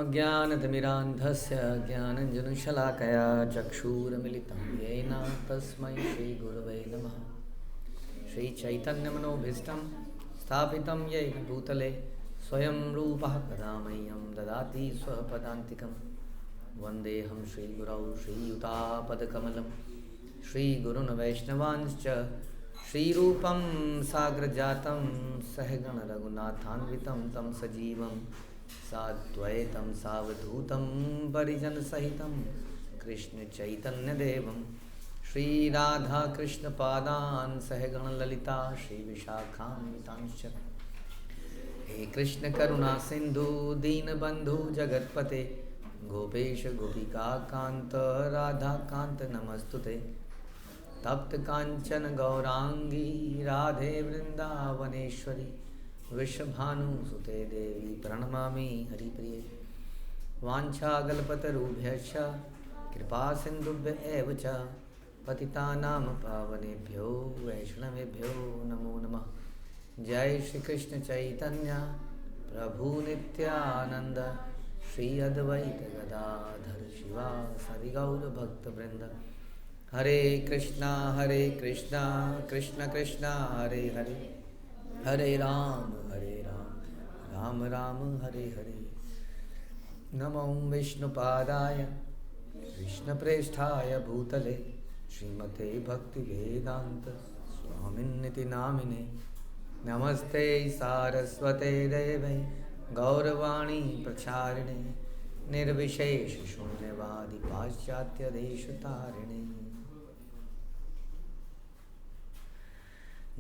ज्ञानतिमिरान्धस्य ज्ञानञ्जनशलाकया चक्षुरुन्मिलितं येन तस्मै श्रीगुरवे नमः। श्रीचैतन्यमनोभीष्टं स्थापितं येन भूतले स्वयं रूपः कदा मह्यं ददाति स्वपदान्तिकं। वन्देऽहं श्रीगुरौ श्रीयुतापदकमलं श्रीगुरून् वैष्णवांश्च श्रीरूपं साग्रजातं सहगणरघुनाथान्वितं तं सजीवं साद्वैतं सावधूतं परिजनसहितं कृष्णचैतन्यदेवं श्रीराधाकृष्णपादान् सहगणललिता श्रीविशाखान्वितांश्च। हे कृष्ण करुणा सिंधु दीनबंधु जगत्पते गोपेश गोपिकाकांत राधाकांत नमस्तुते। तप्त कांचन गौरांगी राधे वृंदावनेश्वरी विश्वभानुसुते देवी प्रणमामि हरिप्रिये। वाञ्छाकल्पतरुभ्यश्च कृपा सिन्धुभ्य एव च पतितानां पावनेभ्यो वैष्णवेभ्यो नमो नमः। जय श्री कृष्ण चैतन्य प्रभु नित्यानंद श्री अद्वैत गदाधर शिवासादि गौर भक्तवृंद। हरे कृष्णा कृष्ण कृष्णा हरे हरे हरे राम राम राम हरे हरे। नमो विष्णुपादाय कृष्णप्रेष्ठाय भूतले श्रीमते भक्तिवेदांत स्वामिन्निति नामिने। नमस्ते सारस्वते देवे गौरवाणी प्रचारिणे निर्विशेष शून्यवादी पाश्चात्य देशतारिणे।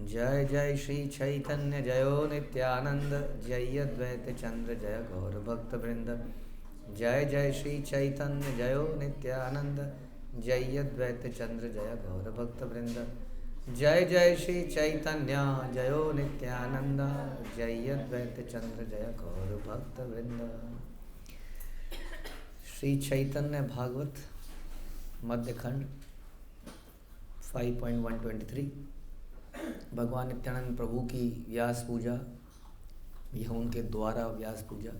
जय जय श्री चैतन्य जयो नित्यानंद जय अद्वैत चंद्र जय गौर भक्त वृंद। जय जय श्री चैतन्य जयो नित्यानंद जय अद्वैत चंद्र जय गौर भक्त वृंद। जय जय श्री चैतन्य जयो नित्यानंद जय अद्वैत चंद्र जय गौर भक्त वृंद। श्री चैतन्य भागवत मध्यखंड 5.123 भगवान नित्यानंद प्रभु की व्यास पूजा, यह उनके द्वारा व्यास पूजा।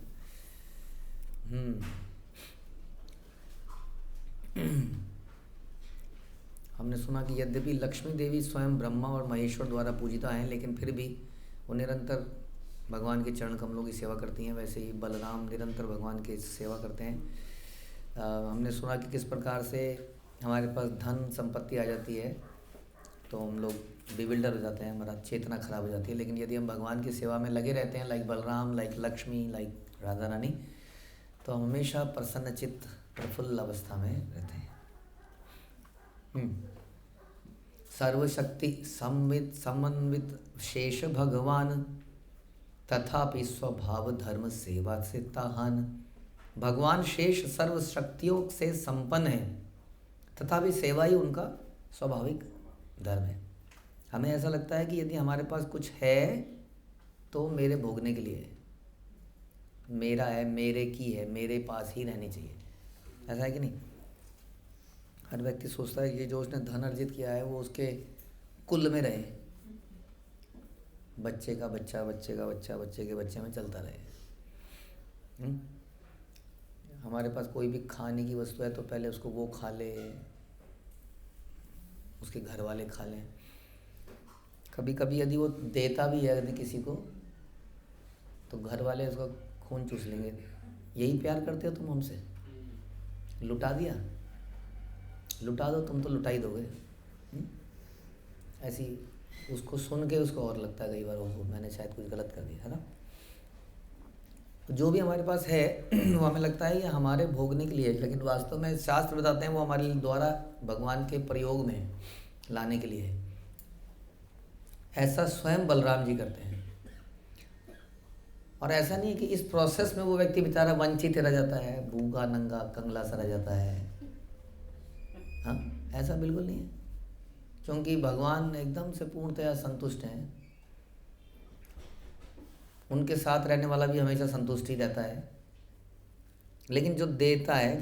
हमने सुना कि यद्यपि लक्ष्मी देवी स्वयं ब्रह्मा और महेश्वर द्वारा पूजिता हैं, लेकिन फिर भी वो निरंतर भगवान के चरण कमलों की सेवा करती हैं। वैसे ही बलराम निरंतर भगवान की सेवा करते हैं। हमने सुना कि किस प्रकार से हमारे पास धन संपत्ति आ जाती है तो हम लोग बिविल्डर हो जाते हैं, हमारा चेतना खराब हो जाती है। लेकिन यदि हम भगवान की सेवा में लगे रहते हैं, like Balram, like Lakshmi, like Radha Rani, तो हम हमेशा प्रसन्नचित्त प्रफुल्ल अवस्था में रहते हैं। सर्वशक्ति समन्वित शेष भगवान तथापि स्वभाव धर्म सेवा से ताहान। भगवान शेष सर्व शक्तियों से संपन्न है, तथापि सेवा ही उनका स्वाभाविक धर्म है। हमें ऐसा लगता है कि यदि हमारे पास कुछ है तो मेरे भोगने के लिए है, मेरा है, मेरे की है, मेरे पास ही रहनी चाहिए। ऐसा है कि नहीं? हर व्यक्ति सोचता है कि जो उसने धन अर्जित किया है वो उसके कुल में रहे, बच्चे का बच्चा, बच्चे का बच्चा, बच्चे के बच्चे में चलता रहे। हमारे पास कोई भी खाने की वस्तु है तो पहले उसको वो खा ले, उसके घर वाले खा लें। कभी कभी यदि वो देता भी है यदि किसी को तो घर वाले उसका खून चूस लेंगे। यही प्यार करते हो तुम हमसे? लुटा दिया, लुटा दो, तुम तो लुटा ही दोगे। ऐसी उसको सुन के उसको और लगता है कई बार वो मैंने शायद कुछ गलत कर दिया है ना। तो जो भी हमारे पास है वो हमें लगता है ये हमारे भोगने के लिए है, लेकिन वास्तव में शास्त्र बताते हैं वो हमारे द्वारा भगवान के प्रयोग में लाने के लिए है। ऐसा स्वयं बलराम जी करते हैं। और ऐसा नहीं है कि इस प्रोसेस में वो व्यक्ति बेचारा वंचित रह जाता है, भूखा नंगा कंगला सा रह जाता है। हाँ, ऐसा बिल्कुल नहीं है, क्योंकि भगवान एकदम से पूर्णतया संतुष्ट हैं। उनके साथ रहने वाला भी हमेशा संतुष्ट ही रहता है। लेकिन जो देता है,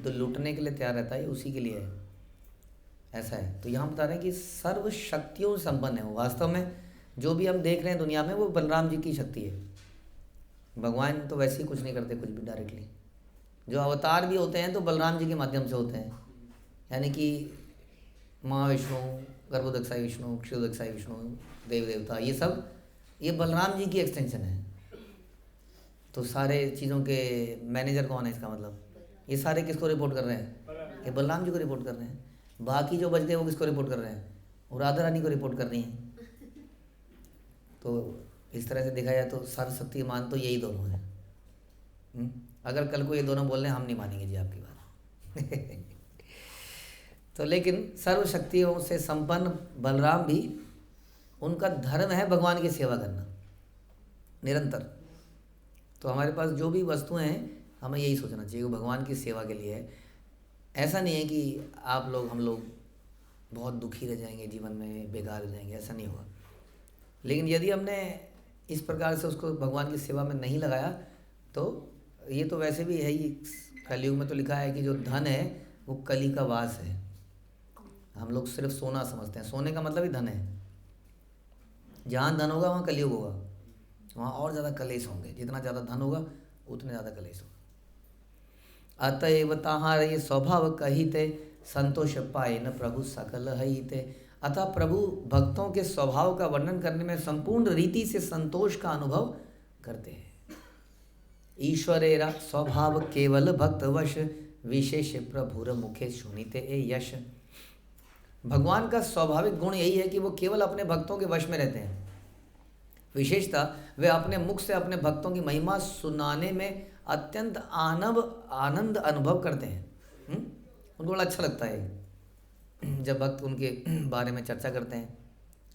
जो लूटने के लिए तैयार रहता है, उसी के लिए है। ऐसा है। तो यहाँ बता रहे हैं कि सर्व शक्तियों से संपन्न है वो। वास्तव में जो भी हम देख रहे हैं दुनिया में वो बलराम जी की शक्ति है। भगवान तो वैसे ही कुछ नहीं करते, कुछ भी डायरेक्टली। जो अवतार भी होते हैं तो बलराम जी के माध्यम से होते हैं, यानी कि महाविष्णु, गर्भोदक्षाई विष्णु, क्षीरोदक्षाई विष्णु, देव देवता, ये सब ये बलराम जी की एक्सटेंशन है। तो सारे चीज़ों के मैनेजर कौन है इसका मतलब, ये सारे किसको रिपोर्ट कर रहे हैं, ये बलराम जी को रिपोर्ट कर रहे हैं। बाकी जो बच गए वो किसको रिपोर्ट कर रहे हैं, वो राधा रानी को रिपोर्ट कर रही हैं। तो इस तरह से देखा जाए तो सर्वशक्तिमान तो यही दोनों हैं। अगर कल को ये दोनों बोल रहे हैं हम नहीं मानेंगे जी आपकी बात। तो लेकिन सर्वशक्तियों से संपन्न बलराम भी, उनका धर्म है भगवान की सेवा करना निरंतर। तो हमारे पास जो भी वस्तुएं हैं हमें यही सोचना चाहिए कि भगवान की सेवा के लिए है। ऐसा नहीं है कि आप लोग हम लोग बहुत दुखी रह जाएंगे, जीवन में बेकार हो जाएंगे, ऐसा नहीं होगा। लेकिन यदि हमने इस प्रकार से उसको भगवान की सेवा में नहीं लगाया तो ये तो वैसे भी है ही, कलयुग में तो लिखा है कि जो धन है वो कली का वास है। हम लोग सिर्फ सोना समझते हैं, सोने का मतलब ही धन है। जहाँ धन होगा वहाँ कलयुग होगा, वहाँ और ज़्यादा कलेश होंगे। जितना ज़्यादा धन होगा उतने ज़्यादा कलेश होगा। अतएव ताहार ये स्वभाव कहिते, संतोष पाए न प्रभु सकल हईते। अतः प्रभु भक्तों के स्वभाव का वर्णन करने में संपूर्ण रीति से संतोष का अनुभव करते हैं। ईश्वरेरा स्वभाव केवल भक्तवश, विशेष प्रभुर मुखे सुनिते ए यश। भगवान का स्वाभाविक गुण यही है कि वो केवल अपने भक्तों के वश में रहते हैं। विशेषता वे अपने मुख से अपने भक्तों की महिमा सुनाने में अत्यंत आनंद अनुभव करते हैं। उनको बड़ा अच्छा लगता है जब भक्त उनके बारे में चर्चा करते हैं,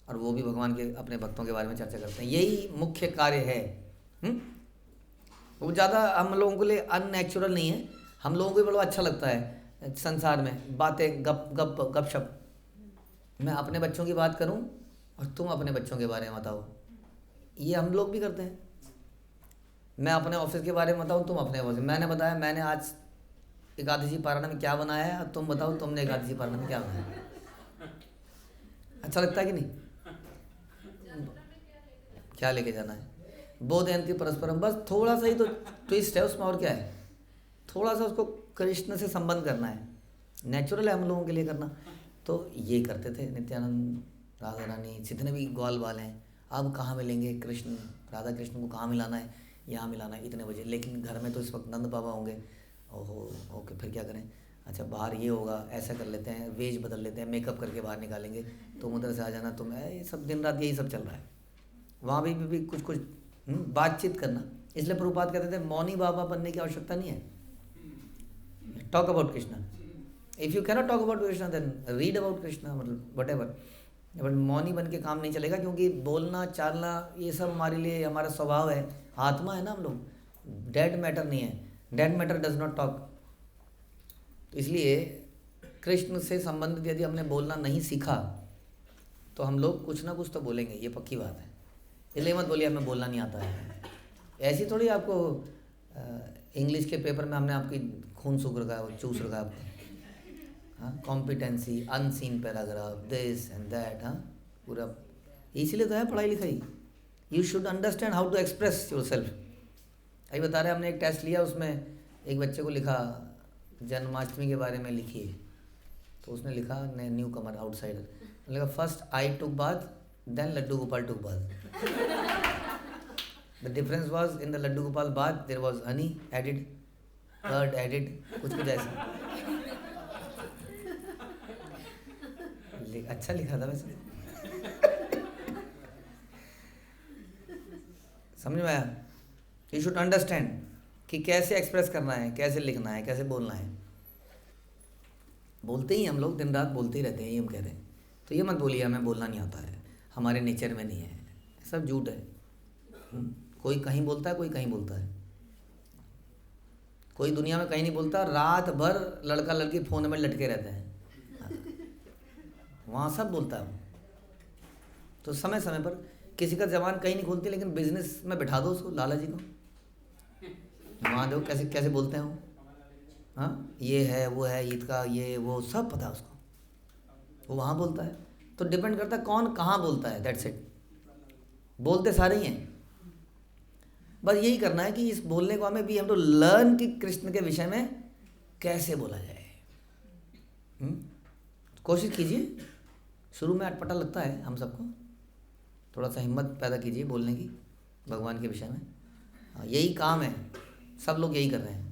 और वो भी भगवान के अपने भक्तों के बारे में चर्चा करते हैं। यही मुख्य कार्य है। वो ज़्यादा हम लोगों के लिए अननेचुरल नहीं है। हम लोगों को भी बड़ा अच्छा लगता है संसार में बातें, गपशप। मैं अपने बच्चों की बात करूं और तुम अपने बच्चों के बारे में बताओ, ये हम लोग भी करते हैं। मैं अपने ऑफिस के बारे में बताऊं, तुम अपने ऑफिस। मैंने बताया मैंने आज एकादशी पारायण में क्या बनाया है, और तुम बताओ तुमने एकादशी पारायण में क्या बनाया। अच्छा लगता है कि नहीं? क्या लेके जाना है, बोधयंती परस्परम, बस थोड़ा सा ही तो ट्विस्ट है उसमें, और क्या है। थोड़ा सा उसको कृष्ण से संबंध करना है, नेचुरल है हम लोगों के लिए करना। तो ये करते थे नित्यानंद, राधा रानी, जितने भी ग्वाल बाल हैं। अब कहाँ मिलेंगे कृष्ण, राधा कृष्ण को कहाँ मिलाना है, यहाँ मिलाना है इतने बजे। लेकिन घर में तो इस वक्त नंद बाबा होंगे। ओहो ओके, फिर क्या करें, अच्छा बाहर ये होगा, ऐसा कर लेते हैं, वेश बदल लेते हैं, मेकअप करके बाहर निकालेंगे, तुम उधर से आ जाना, तुम, ये सब दिन रात यही सब चल रहा है। वहाँ भी कुछ बातचीत करना। इसलिए प्रभुपाद कहते थे मौनी बाबा बनने की आवश्यकता नहीं है, talk about Krishna. If you cannot talk about Krishna then read about Krishna, मतलब वट एवर। बट मौनी बन के काम नहीं चलेगा, क्योंकि बोलना चालना ये सब हमारे लिए, हमारा स्वभाव है, आत्मा है ना हम लोग। डेड मैटर नहीं है, dead matter does not talk. तो इसलिए कृष्ण से संबंधित यदि हमने बोलना नहीं सीखा तो हम लोग कुछ ना कुछ तो बोलेंगे, ये पक्की बात है। इसलिए मत बोलिए हमें बोलना नहीं आता है। ऐसी थोड़ी आपको इंग्लिश के पेपर में हमने आपकी खून सूख रखा है, वो चूस रखा है आपको। हाँ, competency, unseen paragraph, this and that. हाँ, पूरा इसीलिए तो है पढ़ाई लिखाई। You should understand how to express yourself. अभी बता रहे हमने एक टेस्ट लिया, उसमें एक बच्चे को लिखा जन्माष्टमी के बारे में लिखिए, तो उसने लिखा न्यू कमर आउटसाइडर, लिखा first I took bath then Laddu Gopal took bath. The difference was in the Laddu Gopal bath there was honey added, curd added, कुछ ऐसा। अच्छा लिखा था वैसे, समझ में आया? यू शुड अंडरस्टैंड कि कैसे एक्सप्रेस करना है, कैसे लिखना है, कैसे बोलना है। बोलते ही हम लोग दिन रात बोलते ही रहते हैं, ये हम कह रहे हैं। तो ये मत बोलिए हमें बोलना नहीं आता है, हमारे नेचर में नहीं है, सब झूठ है। कोई कहीं बोलता है, कोई कहीं बोलता है, कोई दुनिया में कहीं नहीं बोलता। रात भर लड़का लड़की फ़ोन में लटके रहते हैं, वहाँ सब बोलता है। तो समय समय पर किसी का जबान कहीं नहीं खोलती, लेकिन बिजनेस में बैठा दो उसको, लाला जी को, वहाँ दो कैसे कैसे बोलते हैं वो। हाँ, ये है वो है, ईद का ये वो सब पता है उसको, वो वहाँ बोलता है। तो डिपेंड करता है कौन कहाँ बोलता है, दैट्स इट। बोलते सारे ही हैं। बस यही करना है कि इस बोलने को हमें भी हम तो लर्न कि कृष्ण के विषय में कैसे बोला जाए। कोशिश कीजिए, शुरू में अटपटा लगता है हम सबको, थोड़ा सा हिम्मत पैदा कीजिए बोलने की भगवान के विषय में। यही काम है, सब लोग यही कर रहे हैं।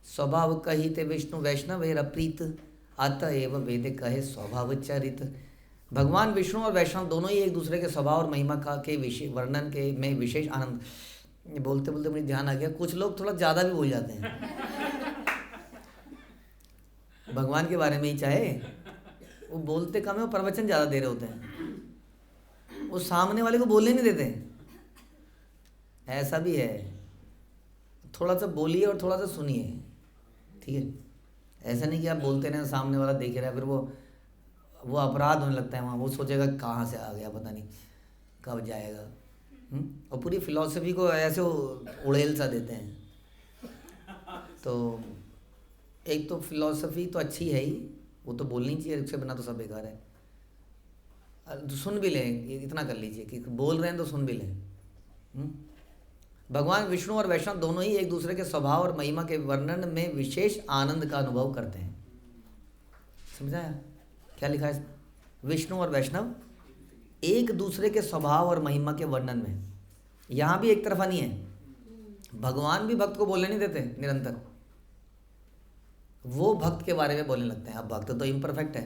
स्वभाव कहिते विष्णु वैष्णवेर अप्रीत, अतएव वेद कहे स्वभाव चरित। भगवान विष्णु और वैष्णव दोनों ही एक दूसरे के स्वभाव और महिमा का के विशेष वर्णन के में विशेष आनंद। बोलते बोलते मुझे ध्यान आ गया, कुछ लोग थोड़ा ज़्यादा भी बोल जाते हैं भगवान के बारे में ही, चाहे वो बोलते कम है वो प्रवचन ज़्यादा दे रहे होते हैं, वो सामने वाले को बोलने नहीं देते। ऐसा भी है, थोड़ा सा बोलिए और थोड़ा सा सुनिए, ठीक है। ऐसा नहीं कि आप बोलते रहे सामने वाला देख रहा है, फिर वो अपराध होने लगता है वहाँ, वो सोचेगा कहाँ से आ गया, पता नहीं कब जाएगा। और पूरी फिलॉसफी को ऐसे उड़ेल सा देते हैं। तो एक तो फिलॉसफी तो अच्छी है ही, वो तो बोलनी चाहिए, उसके बिना तो सब बेकार है। तो सुन भी लें, इतना कर लीजिए कि बोल रहे हैं तो सुन भी लें। भगवान विष्णु और वैष्णव दोनों ही एक दूसरे के स्वभाव और महिमा के वर्णन में विशेष आनंद का अनुभव करते हैं। समझाया क्या लिखा है? विष्णु और वैष्णव एक दूसरे के स्वभाव और महिमा के वर्णन में, यहाँ भी एक तरफा नहीं है। भगवान भी भक्त को बोलने नहीं देते निरंतर, वो भक्त के बारे में बोलने लगते हैं। अब भक्त तो इम्परफेक्ट है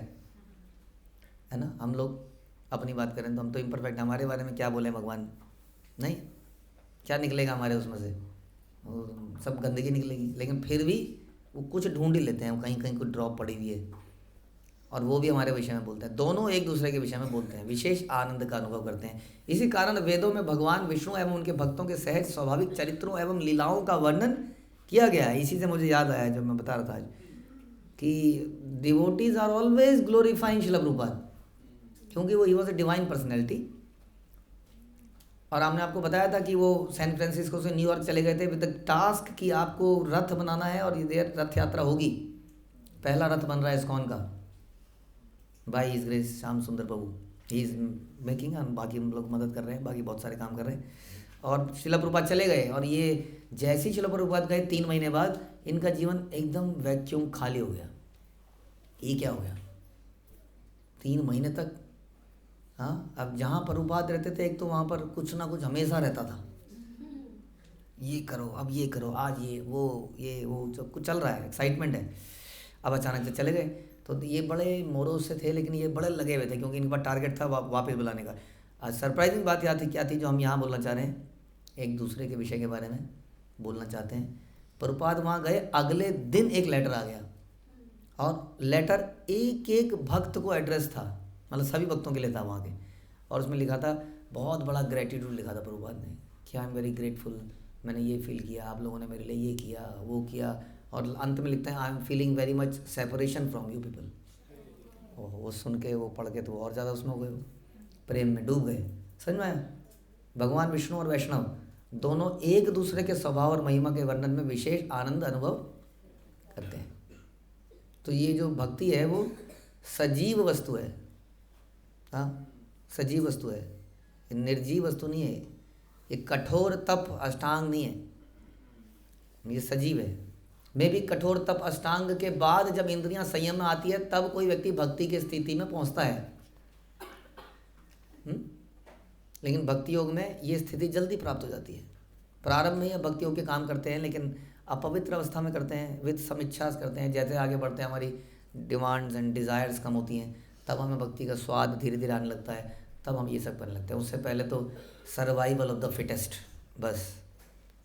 ना, हम लोग अपनी बात करें तो हम तो इम्परफेक्ट, हमारे बारे में क्या बोले भगवान? नहीं, क्या निकलेगा हमारे उसमें से? वो सब गंदगी निकलेगी। लेकिन फिर भी वो कुछ ढूंढ ही लेते हैं, कहीं कहीं कुछ ड्रॉप पड़ी हुई है, और वो भी हमारे विषय में बोलते हैं। दोनों एक दूसरे के विषय में बोलते हैं, विशेष आनंद का अनुभव करते हैं। इसी कारण वेदों में भगवान विष्णु एवं उनके भक्तों के सहज स्वाभाविक चरित्रों एवं लीलाओं का वर्णन किया गया है। इसी से मुझे याद आया जब मैं बता रहा था आज कि devotees are always glorifying Srila Prabhupada, क्योंकि वो ही वॉज ए डिवाइन पर्सनैलिटी। और हमने आपको बताया था कि वो सैन फ्रांसिस्को से न्यूयॉर्क चले गए थे विद द टास्क कि आपको रथ बनाना है और इधर रथ यात्रा होगी। पहला रथ बन रहा है इस्कॉन का, बाई हिज ग्रेस श्याम सुंदर प्रभु, ही इज़ मेकिंग, और बाकी हम लोग मदद कर रहे हैं, बाकी बहुत सारे काम कर रहे हैं। और श्रील प्रभुपाद चले गए, और ये जैसे ही श्रील प्रभुपाद गए 3 महीने बाद इनका जीवन एकदम वैक्यूम खाली हो गया। ये क्या हो गया? 3 महीने तक, हाँ, अब जहाँ प्रभुपाद रहते थे एक तो वहाँ पर कुछ ना कुछ हमेशा रहता था, ये करो, अब ये करो, आज ये वो सब कुछ चल रहा है, एक्साइटमेंट है। अब अचानक से चले गए, तो ये बड़े मोरोज से थे, लेकिन ये बड़े लगे हुए थे क्योंकि इनके पास टारगेट था वापस बुलाने का। आज सरप्राइजिंग बात क्या थी जो हम यहाँ बोलना चाह रहे हैं, एक दूसरे के विषय के बारे में बोलना चाहते हैं। प्रभुपाद वहाँ गए, अगले दिन एक लेटर आ गया, और लेटर एक एक भक्त को एड्रेस था, मतलब सभी भक्तों के लिए था वहाँ के। और उसमें लिखा था, बहुत बड़ा ग्रेटिट्यूड लिखा था प्रभुपाद ने कि आई एम वेरी ग्रेटफुल, मैंने ये फील किया, आप लोगों ने मेरे लिए ये किया, वो किया। और अंत में लिखते हैं, I am feeling very much separation from you people. वो सुन के, वो पढ़ के तो और ज़्यादा उसमें हो गए, प्रेम में डूब गए। समझ में आया? भगवान विष्णु और वैष्णव दोनों एक दूसरे के स्वभाव और महिमा के वर्णन में विशेष आनंद अनुभव करते हैं। तो ये जो भक्ति है वो सजीव वस्तु है, हाँ, सजीव वस्तु है, निर्जीव वस्तु नहीं है। ये कठोर तप अष्टांग नहीं है, ये सजीव है। में भी कठोर तप अष्टांग के बाद जब इंद्रियां संयम में आती है तब कोई व्यक्ति भक्ति की स्थिति में पहुंचता है। लेकिन भक्ति योग में ये स्थिति जल्दी प्राप्त हो जाती है। प्रारंभ में ये भक्ति योग के काम करते हैं, लेकिन अपवित्र अवस्था में करते हैं, विद समीक्षा करते हैं। जैसे आगे बढ़ते हैं हमारी डिमांड्स एंड डिज़ायर्स कम होती हैं, तब हमें भक्ति का स्वाद धीरे धीरे आने लगता है, तब हम ये सब करने लगते हैं। उससे पहले तो सर्वाइवल ऑफ द फिटेस्ट, बस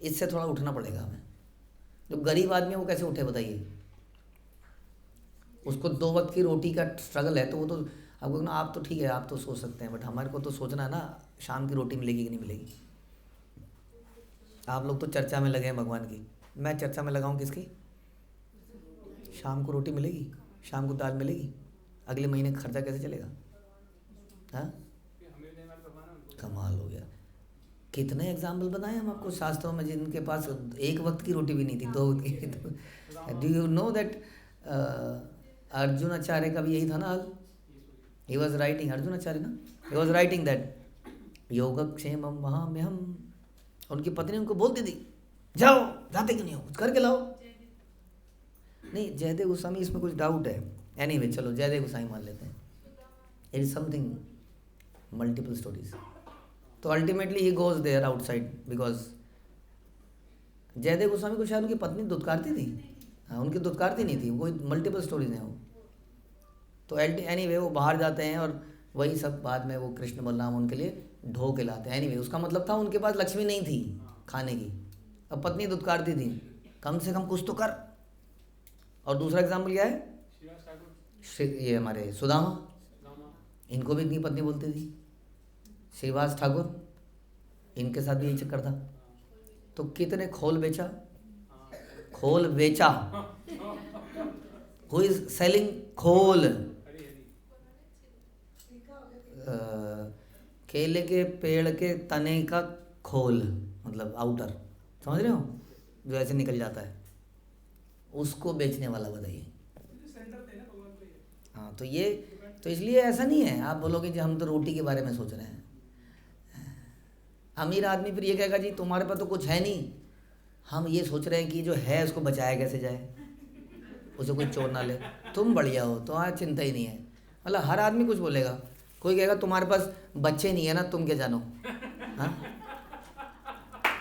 इससे थोड़ा उठना पड़ेगा हमें। जो गरीब आदमी है वो कैसे उठे बताइए? उसको 2 वक्त की रोटी का स्ट्रगल है, तो वो तो आपको ना, आप तो ठीक है, आप तो सोच सकते हैं, बट हमारे को तो सोचना है ना, शाम की रोटी मिलेगी कि नहीं मिलेगी। आप लोग तो चर्चा में लगे हैं भगवान की, मैं चर्चा में लगाऊं किसकी? शाम को रोटी मिलेगी, शाम को दाल मिलेगी, अगले महीने खर्चा कैसे चलेगा? हाँ, कमाल हो गया। कितने एग्जाम्पल बताएं हम आपको शास्त्रों में जिनके पास 1 वक्त की रोटी भी नहीं थी, 2 वक्त की। Do you know that Arjun Acharya का भी यही था ना हाल? He was writing, Arjun Acharya ना, ही वॉज राइटिंग दैट योगक्षेमम महाम्यहम, उनकी पत्नी उनको बोलती थी, जाओ, जाते क्यों नहीं हो, कुछ करके लाओ। नहीं, जयदेव गोस्वामी इसमें कुछ डाउट है। एनीवे चलो जयदेव गोस्वामी मान लेते हैं। It is something multiple stories. तो ultimately he goes there outside because Jaydev Goswami को शायद उनकी पत्नी दुत्कारती थी। हाँ, उनकी दुत्कारती नहीं थी, कोई मल्टीपल स्टोरीज हैं वो। तो एनीवे वो बाहर जाते हैं और वही सब बाद में वो कृष्ण बलराम उनके लिए ढो के लाते हैं। एनीवे उसका मतलब था उनके पास लक्ष्मी नहीं थी खाने की, अब पत्नी दुत्कारती थी, कम से कम कुछ तो कर। और दूसरा एग्जाम्पल क्या है, ये हमारे सुदामा, इनको भी इतनी पत्नी बोलती थी। श्रीवास ठाकुर, इनके साथ भी यही चक्कर था। तो कितने खोल बेचा, खोल बेचा, हु इज सेलिंग खोल, केले के पेड़ के तने का खोल, मतलब आउटर, समझ रहे हो, जो ऐसे निकल जाता है, उसको बेचने वाला बताइए। हाँ, तो ये तो इसलिए ऐसा नहीं है आप बोलोगे कि हम तो रोटी के बारे में सोच रहे हैं। अमीर आदमी फिर ये कहेगा जी तुम्हारे पास तो कुछ है नहीं, हम ये सोच रहे हैं कि जो है उसको बचाया कैसे जाए, उसे कोई चोर ना ले, तुम बढ़िया हो तो हाँ चिंता ही नहीं है। मतलब हर आदमी कुछ बोलेगा, कोई कहेगा तुम्हारे पास बच्चे नहीं है ना, तुम क्या जानो। हाँ,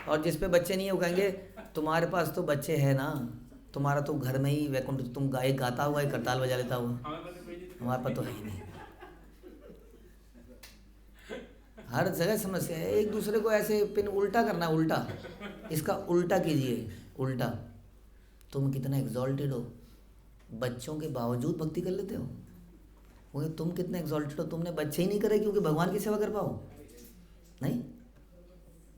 और जिस पे बच्चे नहीं है वो कहेंगे तुम्हारे पास तो बच्चे हैं ना, तुम्हारा तो घर में ही वैकुंठ, तुम गाय गाता हुआ है, करताल बजा लेता हुआ, हमारे पास तो है ही नहीं। हर जगह समस्या है, एक दूसरे को ऐसे पिन उल्टा करना, उल्टा, इसका उल्टा कीजिए, उल्टा। तुम कितना एग्जॉल्टेड हो, बच्चों के बावजूद भक्ति कर लेते हो। वो तुम कितने एग्जॉल्टेड हो, तुमने बच्चे ही नहीं करे क्योंकि भगवान की सेवा कर पाओ। नहीं,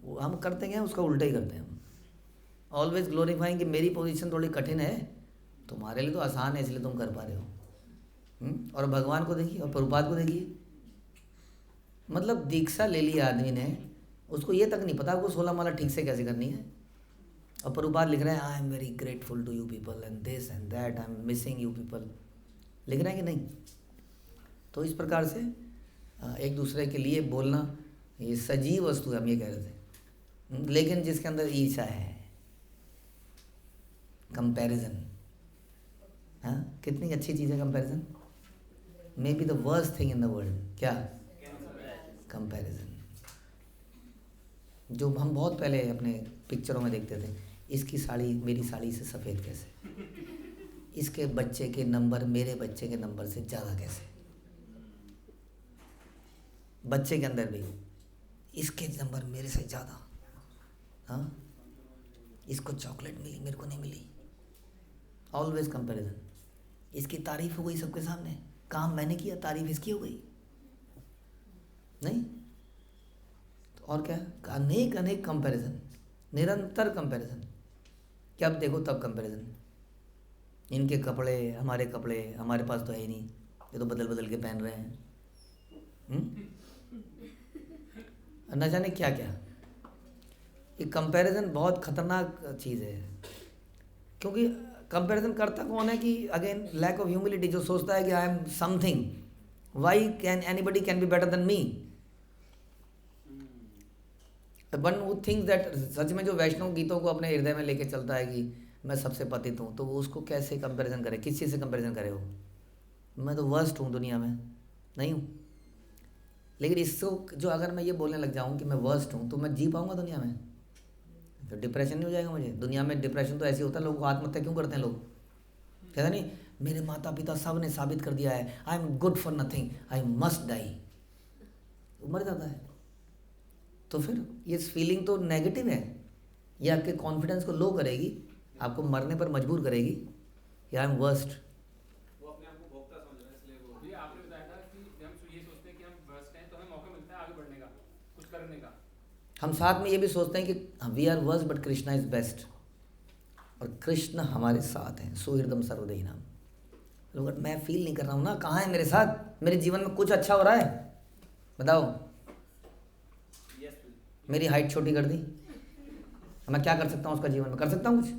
वो हम करते हैं उसका उल्टा ही करते हैं हम। ऑलवेज ग्लोरीफाइंग कि मेरी पोजीशन थोड़ी कठिन है, तुम्हारे लिए तो आसान है इसलिए तुम कर पा रहे हो। और भगवान को देखिए और प्रभुपाद को देखिए, मतलब दीक्षा ले ली आदमी ने, उसको ये तक नहीं पता आपको 16 माला ठीक से कैसे करनी है। और प्रभुपाद लिख रहे हैं I am very grateful to you people and this and that, I am missing you people, लिख रहे हैं कि नहीं। तो इस प्रकार से एक दूसरे के लिए बोलना ये सजीव वस्तु है, हम ये कह रहे थे। लेकिन जिसके अंदर ईर्ष्या है, कंपैरिजन, हाँ, कितनी अच्छी चीज़ है comparison, may be the worst thing in the world, क्या, कंपैरिजन। जो हम बहुत पहले अपने पिक्चरों में देखते थे, इसकी साड़ी मेरी साड़ी से सफ़ेद कैसे, इसके बच्चे के नंबर मेरे बच्चे के नंबर से ज़्यादा कैसे, बच्चे के अंदर भी इसके नंबर मेरे से ज़्यादा, हाँ, इसको चॉकलेट मिली मेरे को नहीं मिली, ऑलवेज कंपैरिजन। इसकी तारीफ हो गई सबके सामने, काम मैंने किया, तारीफ इसकी हो गई, नहीं तो और क्या, अनेक अनेक कंपैरिजन, निरंतर कंपैरिजन, जब देखो तब कंपैरिजन। इनके कपड़े, हमारे पास तो है ही नहीं, ये तो बदल बदल के पहन रहे हैं, न जाने क्या क्या। ये कंपैरिजन बहुत खतरनाक चीज़ है, क्योंकि कंपैरिजन करता कौन है कि अगेन लैक ऑफ ह्यूमिलिटी, जो सोचता है कि I am something, why can anybody can be better than me. One who thinks that, सच में जो वैष्णव गीतों को अपने हृदय में लेके चलता है कि मैं सबसे पतित हूँ, तो वो उसको कैसे कंपैरिजन करे, किस चीज़ से कंपैरिजन करे वो, मैं तो वर्स्ट हूँ दुनिया में, नहीं हूँ। लेकिन इसको जो अगर मैं ये बोलने लग जाऊँ कि मैं वर्स्ट हूँ, तो मैं जी पाऊँगा दुनिया में, तो डिप्रेशन नहीं हो जाएगा मुझे। दुनिया में डिप्रेशन तो ऐसे होता है, लोगों को आत्महत्या क्यों करते हैं लोग, कहते नहीं मेरे माता पिता सब ने साबित कर दिया है, I am good for nothing, I must die, मर जाता है। तो फिर ये फीलिंग तो नेगेटिव है, ये आपके कॉन्फिडेंस को लो करेगी, आपको मरने पर मजबूर करेगी कि आई एम वर्स्ट। वो अपने आप को भोक्ता समझ रहा है, इसलिए वो, ये आपने बताया था कि हम ये सोचते हैं कि हम वर्स्ट हैं, तो हमें मौका मिलता है आगे बढ़ने का, कुछ करने का। हम साथ में ये भी सोचते हैं कि we are worst but Krishna is best, और कृष्ण हमारे साथ हैं, सुहृदम सर्वदेही नाम। लोग मैं फील नहीं कर रहा हूँ ना, कहाँ है मेरे साथ, मेरे जीवन में कुछ अच्छा हो रहा है, बताओ। मेरी हाइट छोटी कर दी, मैं क्या कर सकता हूँ उसका जीवन में, कर सकता हूँ कुछ?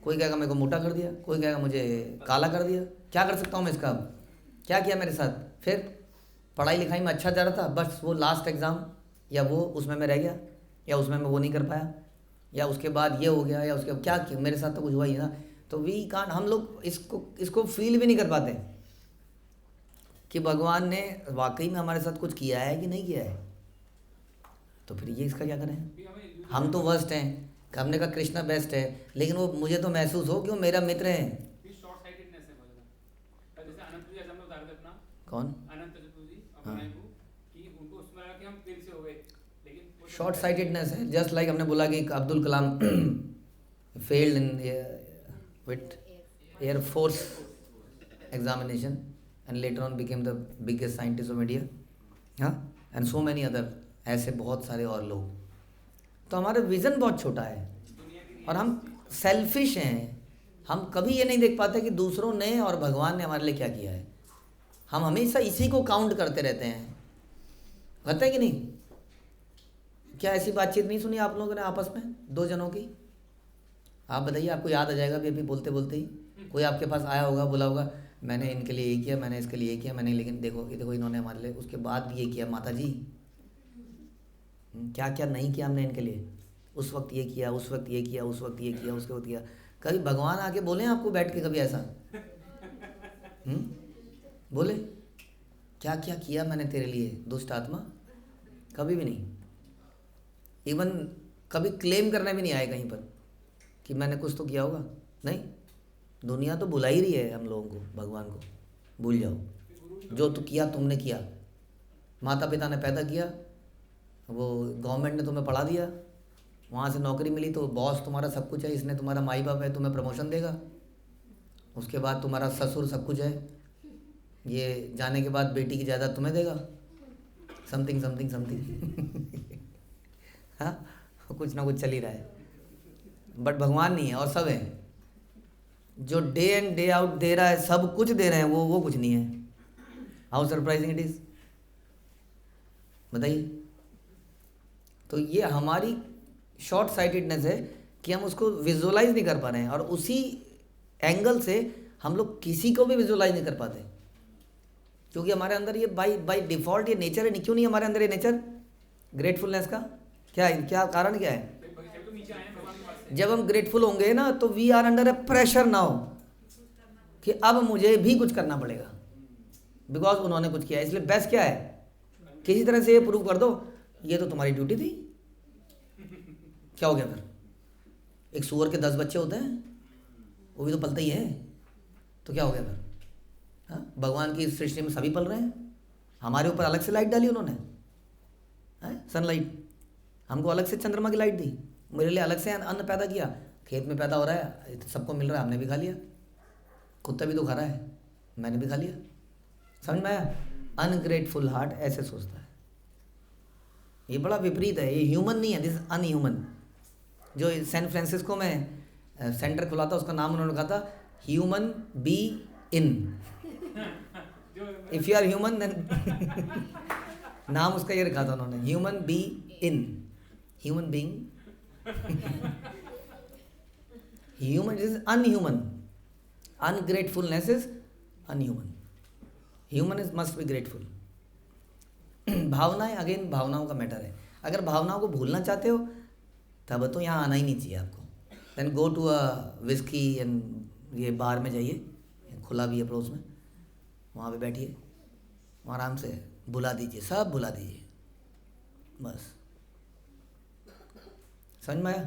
कोई कहेगा मेरे को मोटा कर दिया, कोई कहेगा मुझे काला कर दिया, क्या कर सकता हूँ मैं इसका? क्या किया मेरे साथ? फिर पढ़ाई लिखाई में अच्छा जा रहा था, बस वो लास्ट एग्ज़ाम या वो उसमें मैं रह गया, या उसमें मैं वो नहीं कर पाया, या उसके बाद ये हो गया, या उसके क्या किया, मेरे साथ तो कुछ हुआ ही ना। तो वी कांट, हम लोग इसको फील भी नहीं कर पाते कि भगवान ने वाकई में हमारे साथ कुछ किया है कि नहीं किया है। तो फिर ये इसका क्या करें? हम तो वर्स्ट हैं, हमने कहा कृष्णा बेस्ट है, लेकिन वो मुझे तो महसूस हो कि वो मेरा मित्र है। शॉर्ट साइटेडनेस है बहुत ज्यादा। जैसे अनंत जी जैसे हम लोग बता रहे थे अपना, कौन? अनंत चतुर्वेदी हाँ। कि उनको उसमें लगा कि हम दिल से हो गए, लेकिन शॉर्ट साइटेडनेस है। जस्ट लाइक हमने बोला कि Abdul Kalam failed in with air force examination and later on became the biggest scientist of India, हाँ, एंड सो मैनी अदर, ऐसे बहुत सारे और लोग। तो हमारा विज़न बहुत छोटा है और हम सेल्फिश हैं। हम कभी ये नहीं देख पाते कि दूसरों ने और भगवान ने हमारे लिए क्या किया है। हम हमेशा इसी को काउंट करते रहते हैं, होता है कि नहीं? क्या ऐसी बातचीत नहीं सुनी आप लोगों ने आपस में दो जनों की? आप बताइए, आपको याद आ जाएगा अभी बोलते बोलते ही। कोई आपके पास आया होगा, बोला होगा मैंने इनके लिए ये किया, मैंने इसके लिए ये किया, मैंने, लेकिन देखो ये देखो इन्होंने हमारे लिए उसके बाद भी ये किया। माता जी क्या क्या नहीं किया हमने इनके लिए, उस वक्त ये किया, उस वक्त ये किया, उस वक्त ये किया, उसके वक्त किया। कभी भगवान आके बोले आपको बैठ के कभी ऐसा? बोले क्या क्या किया मैंने तेरे लिए दुष्ट आत्मा? कभी भी नहीं। इवन कभी क्लेम करने भी नहीं आए कहीं पर कि मैंने कुछ तो किया होगा, नहीं। दुनिया तो भुला ही रही है हम लोगों को, भगवान को भूल जाओ। जो तो किया तुमने किया, माता पिता ने पैदा किया, वो गवर्नमेंट ने तुम्हें पढ़ा दिया, वहाँ से नौकरी मिली तो बॉस तुम्हारा सब कुछ है, इसने तुम्हारा माई बाप है, तुम्हें प्रमोशन देगा, उसके बाद तुम्हारा ससुर सब कुछ है, ये जाने के बाद बेटी की जायदाद तुम्हें देगा, समथिंग समथिंग समथिंग हाँ, कुछ ना कुछ चल ही रहा है। बट भगवान नहीं है और सब है। जो डे एंड डे आउट दे रहा है, सब कुछ दे रहे हैं, वो कुछ नहीं है। हाउ सरप्राइजिंग इट इज, बताइए। तो ये हमारी शॉर्ट साइटेडनेस है कि हम उसको विजुअलाइज नहीं कर पा रहे हैं, और उसी एंगल से हम लोग किसी को भी विजुअलाइज नहीं कर पाते, क्योंकि हमारे अंदर ये बाय डिफॉल्ट ये नेचर है। क्यों नहीं हमारे अंदर ये नेचर ग्रेटफुलनेस का? क्या कारण क्या है? जब हम ग्रेटफुल होंगे ना, तो we are under a pressure now कि अब मुझे भी कुछ करना पड़ेगा, बिकॉज उन्होंने कुछ किया। इसलिए बेस्ट क्या है, किसी तरह से ये प्रूव कर दो ये तो तुम्हारी ड्यूटी थी। क्या हो गया फिर? एक सूअर के 10 बच्चे होते हैं, वो भी तो पलते ही है, तो क्या हो गया फिर? हाँ, भगवान की सृष्टि में सभी पल रहे हैं। हमारे ऊपर अलग से लाइट डाली उन्होंने, सनलाइट, हमको अलग से चंद्रमा की लाइट दी, मेरे लिए अलग से अन्न पैदा किया। खेत में पैदा हो रहा है, सबको मिल रहा है, हमने भी खा लिया। कुत्ता भी तो खा रहा है, मैंने भी खा लिया। समझ में आया? अनग्रेटफुल हार्ट ऐसे सोचता है। ये बड़ा विपरीत है, ये ह्यूमन नहीं है, दिस अनह्यूमन। जो सैन फ्रांसिस्को में सेंटर खुला था, उसका नाम उन्होंने रखा था human be in. If you are human then नाम उसका ये रखा था उन्होंने, human be in, human being. Human is unhuman, ungratefulness is unhuman, human is must be grateful. भावनाएं, अगेन भावनाओं का मैटर है। अगर भावनाओं को भूलना चाहते हो तब तो यहाँ आना ही नहीं चाहिए आपको। Then go to a whisky and ये बार में जाइए, खुला भी है पड़ोस में, वहाँ पे बैठिए, वहाँ आराम से बुला दीजिए, सब बुला दीजिए, बस। समझ में आया?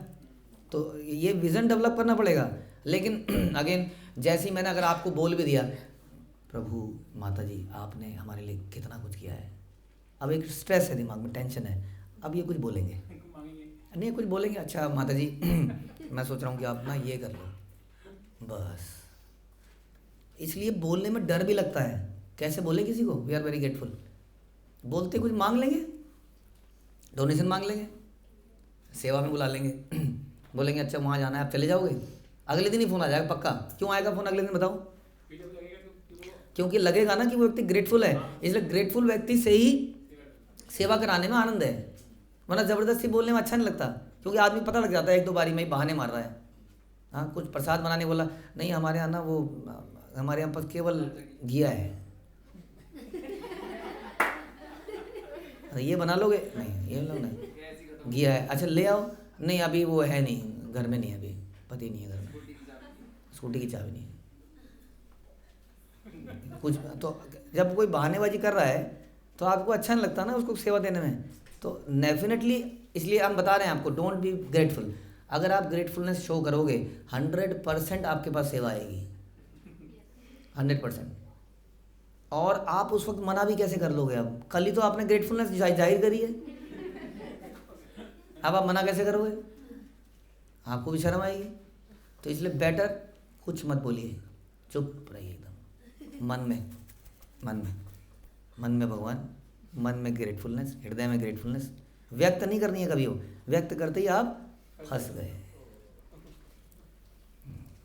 तो ये विज़न डेवलप करना पड़ेगा। लेकिन अगेन जैसे ही मैंने अगर आपको बोल भी दिया, प्रभु माता जी आपने हमारे लिए कितना कुछ किया है, अब एक स्ट्रेस है दिमाग में, टेंशन है, अब ये कुछ बोलेंगे नहीं, कुछ बोलेंगे, अच्छा माता जी मैं सोच रहा हूँ कि आप ना ये कर लो, बस। इसलिए बोलने में डर भी लगता है, कैसे बोले किसी को। वी आर वेरी ग्रेटफुल, बोलते कुछ मांग लेंगे, डोनेशन मांग लेंगे, सेवा में बुला लेंगे, बोलेंगे अच्छा वहाँ जाना है, आप चले जाओगे, अगले दिन ही फ़ोन आ जाएगा पक्का। क्यों आएगा फ़ोन अगले दिन, बताओ? क्योंकि लगेगा ना कि वो व्यक्ति ग्रेटफुल है। इसलिए ग्रेटफुल व्यक्ति से ही सेवा कराने में आनंद है, वरना ज़बरदस्ती बोलने में अच्छा नहीं लगता। क्योंकि आदमी पता लग जाता है एक दो बारी में ही बहाने मार रहा है। हाँ, कुछ प्रसाद बनाने बोला, नहीं हमारे यहाँ ना वो, हमारे यहाँ पर केवल घिया है, ये बना लोगे? नहीं, ये लोग नहीं। गया है, अच्छा ले आओ, नहीं अभी वो है नहीं घर में, नहीं है अभी, पति नहीं है घर में, स्कूटी की चाबी नहीं है कुछ। तो जब कोई बहानेबाजी कर रहा है तो आपको अच्छा नहीं लगता ना उसको सेवा देने में, तो डेफिनेटली इसलिए हम बता रहे हैं आपको, डोंट बी ग्रेटफुल। अगर आप ग्रेटफुलनेस शो करोगे 100% आपके पास सेवा आएगी, 100%। और आप उस वक्त मना भी कैसे कर लोगे? अब कल ही तो आपने ग्रेटफुलनेस जाहिर करी है, अब आप मना कैसे करोगे? आपको भी शर्म आएगी। तो इसलिए बेटर कुछ मत बोलिए, चुप रहिए एकदम, मन में भगवान, मन में ग्रेटफुलनेस, हृदय में ग्रेटफुलनेस। व्यक्त नहीं करनी है कभी, हो व्यक्त करते ही आप फंस गए,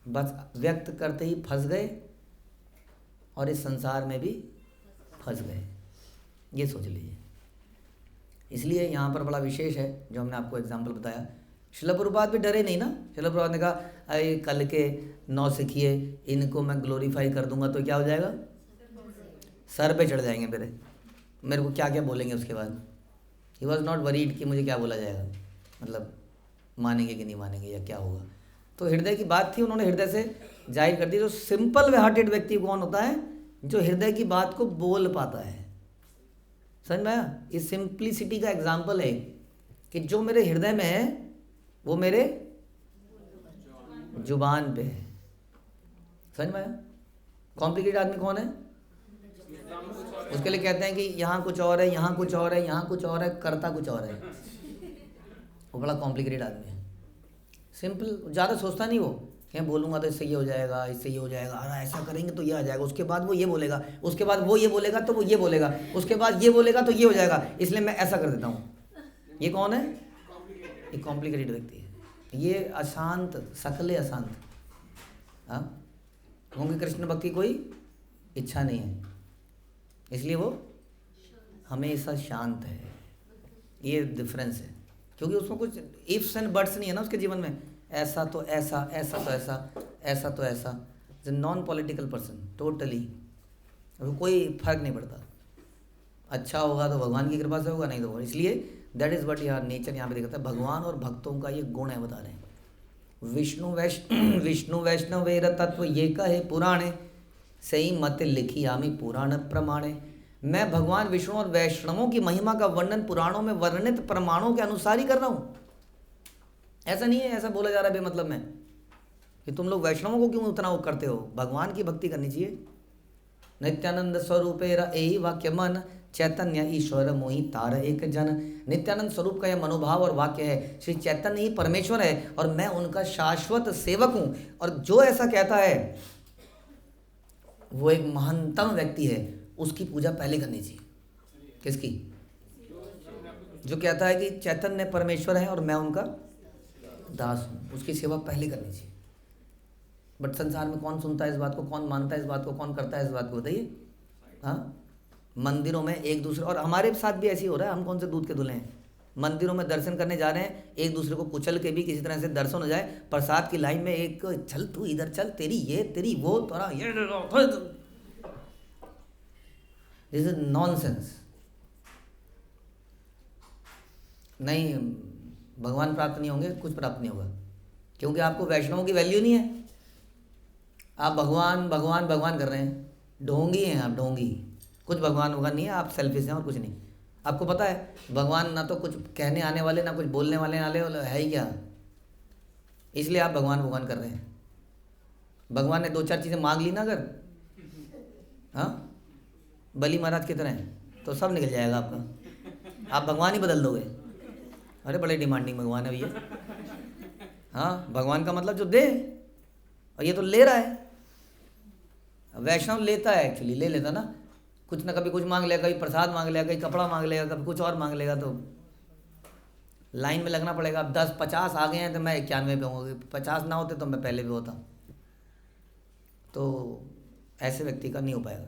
बस व्यक्त करते ही फंस गए और इस संसार में भी फंस गए, ये सोच लीजिए। इसलिए यहाँ पर बड़ा विशेष है जो हमने आपको एग्जाम्पल बताया। शिला प्रभुपाद भी डरे नहीं ना। शिला प्रभुपाद ने कहा अरे कल के 9 सिखिए, इनको मैं ग्लोरीफाई कर दूंगा तो क्या हो जाएगा, सर पे चढ़ जाएंगे मेरे को क्या क्या बोलेंगे उसके बाद। ही वॉज नॉट वरीड कि मुझे क्या बोला जाएगा, मतलब मानेंगे कि नहीं मानेंगे या क्या होगा। तो हृदय की बात थी, उन्होंने हृदय से जाहिर कर दी। तो सिंपल हार्टेड व्यक्ति कौन होता है? जो हृदय की बात को बोल पाता है। समझ में आया? इस सिंप्लिसिटी का एग्जाम्पल है कि जो मेरे हृदय में है वो मेरे जुबान पे है। समझ में आया? कॉम्प्लिकेटेड आदमी कौन है? उसके लिए कहते हैं कि यहाँ कुछ और है, यहाँ कुछ और है, यहाँ कुछ और है, करता कुछ और है। वो बड़ा कॉम्प्लिकेटेड आदमी है। सिंपल ज़्यादा सोचता नहीं वो, क्या बोलूँगा तो इससे ये हो जाएगा, इससे ये हो जाएगा, अरे ऐसा करेंगे तो ये आ जाएगा, उसके बाद वो ये बोलेगा, उसके बाद वो ये बोलेगा तो वो ये बोलेगा, उसके बाद ये बोलेगा तो ये हो जाएगा, इसलिए मैं ऐसा कर देता हूँ। ये कौन है? ये कॉम्प्लिकेटेड व्यक्ति है। ये अशांत, सकले अशांत। हाँ, क्योंकि कृष्ण भक्ति कोई इच्छा नहीं है, इसलिए वो हमेशा शांत है। ये डिफरेंस है, क्योंकि उसमें कुछ इफ्स एंड बट्स नहीं है ना उसके जीवन में। ऐसा तो ऐसा, ऐसा तो ऐसा, ऐसा तो ऐसा। नॉन पॉलिटिकल पर्सन टोटली, कोई फर्क नहीं पड़ता। अच्छा होगा तो भगवान की कृपा से होगा, नहीं तो होगा। इसलिए दैट इज़ वट यार नेचर यहाँ पे दिखाता है। भगवान और भक्तों का ये गुण है, बता रहे हैं। विष्णु वैष्णव वेद तत्व ये कहे पुराणे, सही मत लिखी आमी पुराण प्रमाणे। मैं भगवान विष्णु और वैष्णवों की महिमा का वर्णन पुराणों में वर्णित प्रमाणों के अनुसार ही कर रहा हूँ। ऐसा नहीं है ऐसा बोला जा रहा है बेमतलब में कि तुम लोग वैष्णवों को क्यों उतना वो करते हो। भगवान की भक्ति करनी चाहिए। नित्यानंद स्वरूपे यही वाक्य मन, चैतन्य ईश्वर मोहि तार एक जन। नित्यानंद स्वरूप का यह मनोभाव और वाक्य है। श्री चैतन्य ही परमेश्वर है और मैं उनका शाश्वत सेवक हूँ। और जो ऐसा कहता है वो एक महानतम व्यक्ति है, उसकी पूजा पहले करनी चाहिए। किसकी? जो कहता है कि चैतन्य परमेश्वर है और मैं उनका दास हूँ, उसकी सेवा पहले करनी चाहिए। बट संसार में कौन सुनता है इस बात को, कौन मानता है इस बात को, कौन करता है इस बात को, बताइए। हाँ, मंदिरों में एक दूसरे, और हमारे साथ भी ऐसे ही हो रहा है। हम कौन से दूध के धुले हैं? मंदिरों में दर्शन करने जा रहे हैं, एक दूसरे को कुचल के भी किसी तरह से दर्शन हो जाए। प्रसाद की लाइन में एक चल तू इधर चल, तेरी ये तेरी वो तोरा ये, दिस इज नॉनसेंस। नहीं, भगवान प्राप्त नहीं होंगे, कुछ प्राप्त नहीं होगा, क्योंकि आपको वैष्णवों की वैल्यू नहीं है। आप भगवान भगवान भगवान कर रहे हैं, ढोंगी हैं आप, ढोंगी। कुछ भगवान भगवान नहीं है, आप सेल्फिश हैं और कुछ नहीं। आपको पता है भगवान ना तो कुछ कहने आने वाले, ना कुछ बोलने वाले है ही क्या, इसलिए आप भगवान भगवान कर रहे हैं। भगवान ने 2-4 चीज़ें मांग ली ना अगर, हाँ, बली महाराज की तरह तो सब निकल जाएगा आपका, आप भगवान ही बदल दोगे। अरे बड़े डिमांडिंग भगवान है भैया। हाँ, भगवान का मतलब जो दे, और ये तो ले रहा है। वैष्णव लेता है, एक्चुअली ले लेता ना, कुछ ना, कभी कुछ मांग लेगा, कभी प्रसाद मांग लेगा, कभी कपड़ा मांग लेगा, कभी कुछ और मांग लेगा। तो लाइन में लगना पड़ेगा। अब 10-50 आ गए हैं तो मैं 91 पे होंगे, 50 ना होते तो मैं पहले भी होता। तो ऐसे व्यक्ति का नहीं हो पाएगा।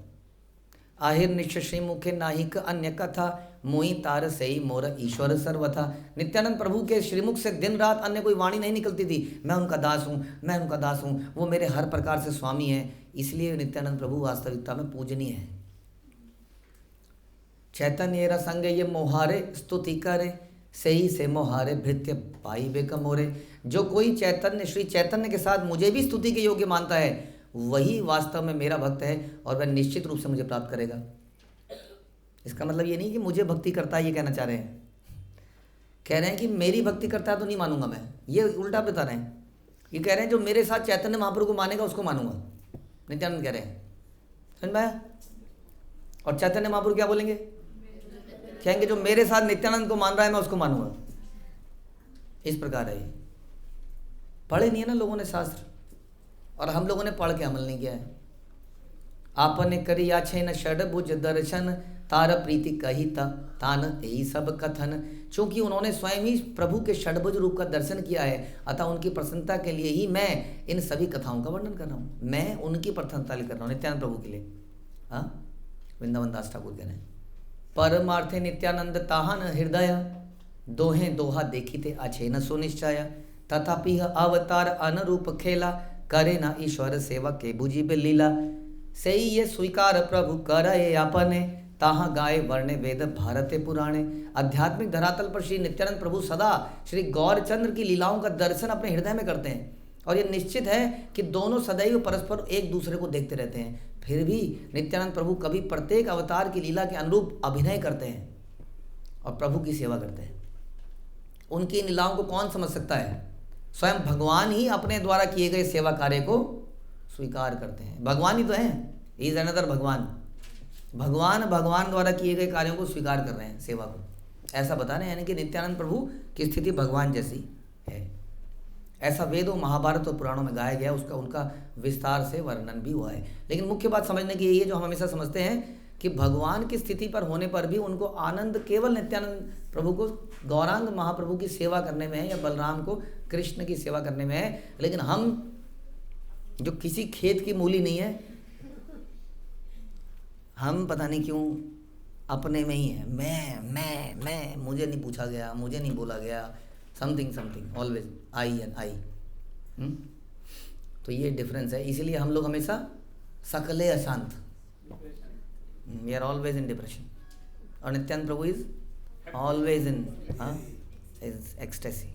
आहिर निश्चय मुखे नाहिक अन्य कथा, मोहि तार सही मोर ईश्वर सर्वथा। नित्यानंद प्रभु के श्रीमुख से दिन रात अन्य कोई वाणी नहीं निकलती थी। मैं उनका दास हूँ, मैं उनका दास हूँ, वो मेरे हर प्रकार से स्वामी हैं। इसलिए नित्यानंद प्रभु वास्तविकता में पूजनीय है। चैतन्य रसंग ये मोहारे स्तुति करे, सही से मोहारे भृत्य पाई बेक मोरे। जो कोई चैतन्य श्री चैतन्य के साथ मुझे भी स्तुति के योग्य मानता है वही वास्तव में मेरा भक्त है और वह निश्चित रूप से मुझे प्राप्त करेगा। इसका मतलब ये नहीं कि मुझे भक्ति करता है, ये कहना चाह रहे हैं। कह रहे हैं कि मेरी भक्ति करता है तो नहीं मानूंगा मैं, ये उल्टा बता रहे हैं। ये कह रहे हैं जो मेरे साथ चैतन्य महाप्रभु को मानेगा उसको मानूंगा, नित्यानंद कह रहे हैं। समझ में आया? और चैतन्य महाप्रभु क्या बोलेंगे? कहेंगे जो मेरे साथ नित्यानंद को मान रहा है मैं उसको मानूंगा। इस प्रकार है ये। पढ़े नहीं है ना लोगों ने शास्त्र, और हम लोगों ने पढ़ के अमल नहीं किया है। आपने करी याछे न षडभुज दर्शन तार प्रीति कही तान यही सब कथन। चूंकि उन्होंने स्वयं ही प्रभु के षडभुज रूप का दर्शन किया है, अतः उनकी प्रसन्नता के लिए ही मैं इन सभी कथाओं का वर्णन कर रहा हूँ। मैं उनकी प्रसन्नता कर रहा हूँ, नित्यानंद प्रभु के लिए। हाँ, वृंदावन दास ठाकुर कह रहे हैं। परमार्थे नित्यानंद ताहन हृदय दोहे दोहा देखी थे अच्छे न सुनिश्चय। तथापि अवतार अनुरूप खेला करे ना ईश्वर सेवा के बुझी पे लीला। सही ये स्वीकार प्रभु करे अपने ताहा गाए वर्णे वेद भारते पुराणे। आध्यात्मिक धरातल पर श्री नित्यानंद प्रभु सदा श्री गौरचंद्र की लीलाओं का दर्शन अपने हृदय में करते हैं, और ये निश्चित है कि दोनों सदैव परस्पर एक दूसरे को देखते रहते हैं। फिर भी नित्यानंद प्रभु कभी प्रत्येक अवतार की लीला के अनुरूप अभिनय करते हैं और प्रभु की सेवा करते हैं। उनकी लीलाओं को कौन समझ सकता है? स्वयं भगवान ही अपने द्वारा किए गए सेवा कार्य को स्वीकार करते हैं। भगवान ही तो हैं, इज अनदर भगवान। भगवान द्वारा किए गए कार्यों को स्वीकार कर रहे हैं, सेवा को। ऐसा बता रहे हैं, यानी कि नित्यानंद प्रभु की स्थिति भगवान जैसी है। ऐसा वेदों महाभारत और पुराणों में गाया गया, उसका उनका विस्तार से वर्णन भी हुआ है। लेकिन मुख्य बात समझने की यही है, जो हम हमेशा समझते हैं कि भगवान की स्थिति पर होने पर भी उनको आनंद केवल नित्यानंद प्रभु को गौरांग महाप्रभु की सेवा करने में है, या बलराम को कृष्ण की सेवा करने में है। लेकिन हम जो किसी खेत की मूली नहीं है, हम पता नहीं क्यों अपने में ही है। मैं मुझे नहीं पूछा गया, मुझे नहीं बोला गया, something always I and I. तो ये डिफरेंस है। इसीलिए हम लोग हमेशा सकले अशांत, we are always in depression. और Nityananda Prabhu is always in ecstasy,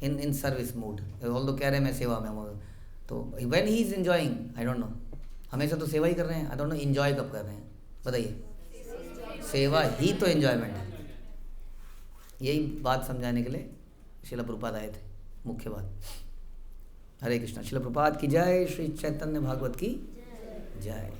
in service mood. Although कह रहे हैं मैं सेवा में हूँ, तो when he is enjoying, I don't know. हमेशा तो सेवा ही कर रहे हैं, आई डोंट नो एंजॉय कब कर रहे हैं, बताइए। सेवा ही तो एंजॉयमेंट है। यही बात समझाने के लिए श्रील प्रभुपाद आए थे, मुख्य बात। हरे कृष्णा। श्रील प्रभुपाद की जय, श्री चैतन्य भागवत की जय।